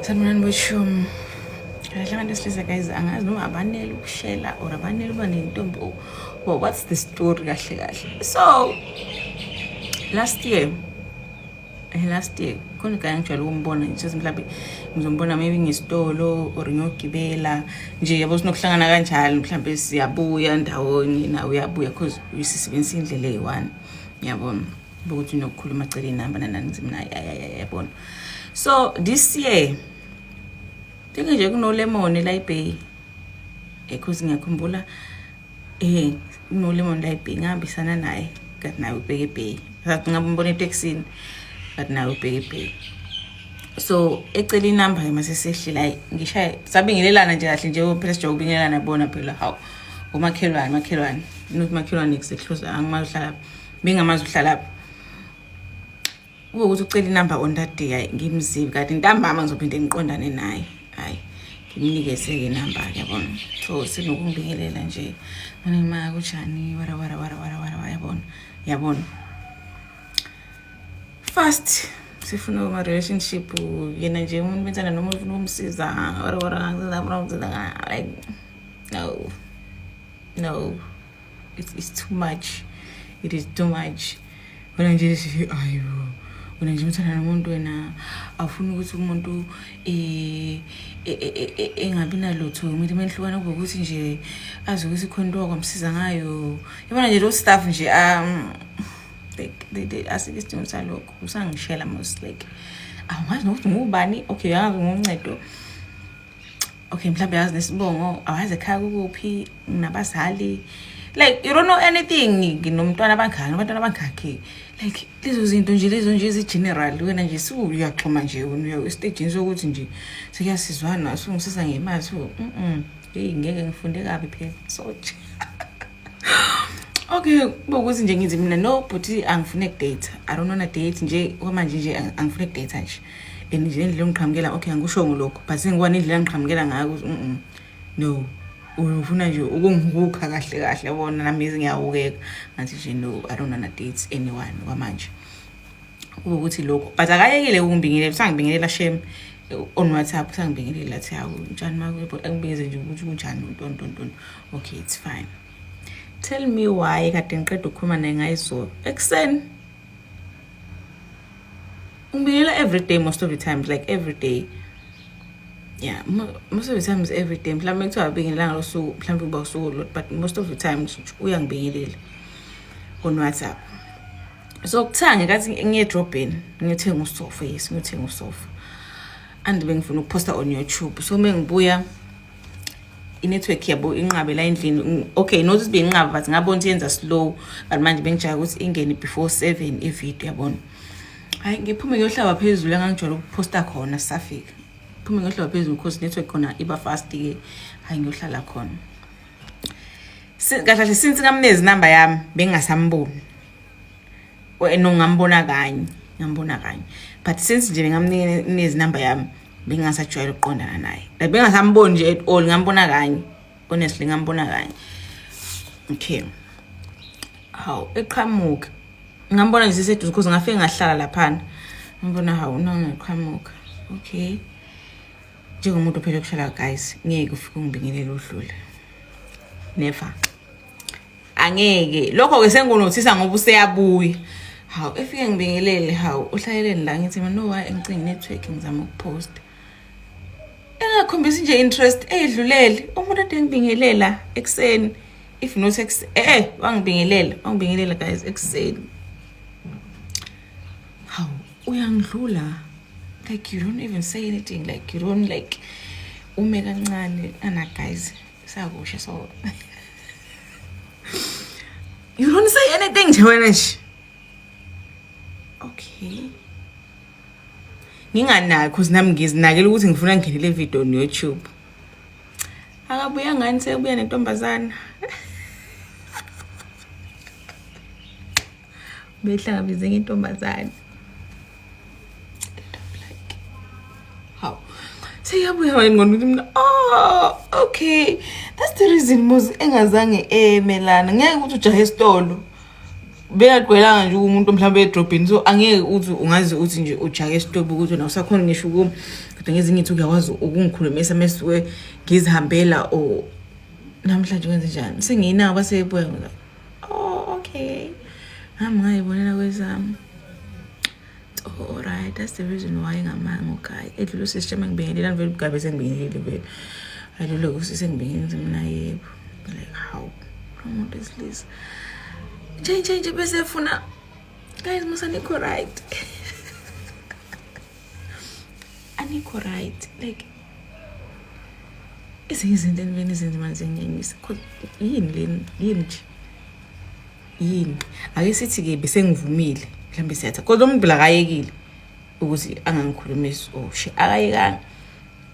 Sanibonani boshum. Kahle abantu silisa guys angazi noma abanele ukushela or abanele uba nentombi or what's the story kahle. So last year khona kanye ngijwayele ukumbona nje mhlawumbe ngizombona maybe ngesitolo or ngiyogibela nje yabo sinokuhlangana kanjalo mhlawumbe siyabuya ndawonye nawe uyabuya because usisebenzisa indlela eyi1 yabona ukuthi unokukhuluma cela inamba nanani ngizimna yabona. So this year thinga nje kuno lemon la eBay because ngiyakhumbula kuno lemon la eBay ngihambisana naye kathi nawe ubheke eBay ngathi ngambona etaxini kathi nawe ubheke eBay. So ecela inamba mase sehlila ngishaya sabingelelana nje kahle nje phela sijoke ubingelelana bona phela hawu umakhelwane not makhelwane execlose angimahlala bengamazi uhlala ukuthi ucela inamba on that day ngimzivi kanti ntambama ngizophinde ngiqondane naye hayi ngimnikeze ke inamba yabona. So sinokungibingelela nje ngima kunjani wara yabona fast sifuna uma relationship yena nje umuntu benzana noma ufuna ukumsiza wara like no it's too much. It is too much. Wena nje ayo wena nje mthana nomuntu wena afuna ukuthi umuntu engabi nalutho umuntu emehlukana ukuthi nje azi ukuthi khona into okwamsiza ngayo yabona nje lo staff nje they asikisidingo salokho usangishela most like awazi nokuthi ngubani okay yazi ngoncedo okay mhlawumbe yazi nesibongo awazi ekhaya kuphi nabazali like you don't know anything nginomntwana abangani abantwana abangakhe like lezo zinto nje ezi general wena nje uyaxhuma nje uya stage sokuthi nje sekuyasizwana sungisiza ngemali so ngeke ngifunde kabi phela so okay bokuthi nje ngithi mina no but angifune ukudate I don't wanna date nje kwamanje nje angifune ukudate nje nje indlela ngiqhamukela okay angisho ngolokho but sengikwana indlela ngiqhamukela ngayo no ufuna nje ukungihukha kahle yabona nami ngiyawukeka ngathi nje no I don't wanna date anyone kwamanje ukuthi lokho but akayekile ukungibingelela sangibingelela shame on WhatsApp sangibingelela lathi yawo njani makho angibikeze nje ukuthi unjani untonto okay it's fine. Tell me why kade ngiqeda ukukhuluma naye ngayizolo ekseni ungibingelela every day most of the times like every day. Yeah, most of the times every day mhlawumbe kuthiwa abingelanga losuku mhlawumbe kuba usuku lot but most of the times uyangibingelela on WhatsApp. So kuthange kathi ngiyedrobheni ngiyothenga usofa ngiyothenga usofa and bengifuna ukuposta on YouTube so mengibuya inetwork yabo inqabe la endlini okay notice benqaba but ngabona ukuthi yenza slow but manje bengijaya ukuthi ingene before 7 ivideo yabona. Hayi ngiphume ngiyohlaba phezulu engangijwayele ukuposta khona safika phuma ngiyohlala phezulu because network khona iba fast ke hayi ngiyohlala khona kahle since ngamnezi number yami bengasamboni wena ngambona kanye but since nje ngamnezi number yami bengasajwayela ukuqondana naye like bengasamboni nje at all ngambona kanye honestly ngambona kanye okay how eqhamuka ngambona nje siseduze because ngafike ngahlala lapha ngambona how ngiqhamuka okay njengomuntu phela kushala guys ngeke ufike ungibingelele udlule never angeke lokho ke sengunothisa ngoba useyabuya hawu efike ngibingelele hawu uhlayeleni la ngithi mina no why engicinga network ngizama ukupost engakhombisa nje interest edlulele umuntu ade ngibingelela ekseni if not wangibingelela guys ekseni hawu uyangidlula like you don't even say anything like you don't like ume kancane ana guys sakusha so you don't say anything nje wena nje okay nginganaki cause nami ngizinakela ukuthi ngifuna ngingenele video on YouTube akabuya ngani sekubuya nentombazana behlangabeze ngentombazana seyabuya wena ngokuthi mina okay that's the reason mos engazange emelana ngeke ukuthi ujahe esitolo Bengagqwelanga nje umuntu mhlawumbe edrobheni, so angeke uthi ungazi uthi nje ujake esitopu ukuthi wena usakhona ngisho ukumi, kodwa ngezinye ithi uyakwazi ukungikhulumisa mesuke ngizihambela or namhlanje kwenze njani sengiyinawo basebuya ngila, oh okay, nami ngayibonela kwezami. Oh right, that's the reason why ngamanga okay edlule sisishema ngibingelela vele ugabe sengibingelele vele adlule kusisengibingelela mina yebo like how umuntu esilisa nje bese funa guys musanikho right. Anikho right like ezinye izinto eniveni izinto manje ngiyenyisa yini nje yini ake sithi-ke bese ngivumile mhlawumbe siyatha kodwa umuntu lakayekile ukuthi angangikhulumisi she akayekanga.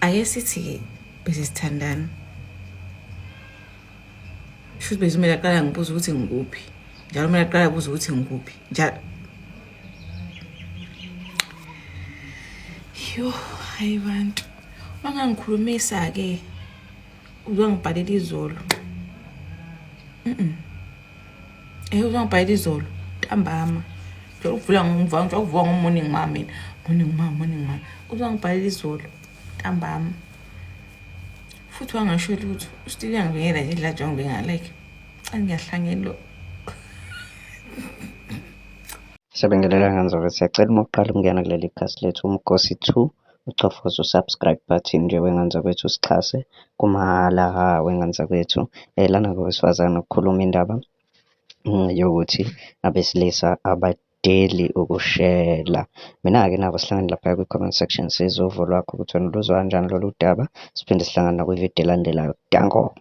Ake sithi-ke bese sithandana futhi bese kumele aqala ngibuza ukuthi ngikuphi njalo kumele aqala abuza ukuthi ngikuphi njalo. Yo hayi bantu bangangikhulumisa-ke uzongibhalela izolo uzongibhalela izolo ntambama njalo ukuvula ngomva nje ukuvuka ngomorning mama mina morning mama uzongibhalela izolo ntambama futhi wangasho lutho still yangibingela nje la jonge ngalike angiyahlangene lo. Siyabingelela Nganzobe, siyacela uma uqala ukungena kuleli khasi lethu uMkhosi 2 ucofoze usubscribe button nje weNganzobe wethu sixhase kumahhala weNganzobe wethu lana ngowesifazane ukukhuluma indaba yokuthi abesilisa abadeli ukushela. Mina-ke nabo sihlangane lapha kwi-comment section sizwa uvo lwakho ukuthi wena uluzwa kanjani lolu daba, siphinde sihlangane nakwividiyo elandelayo. Danko.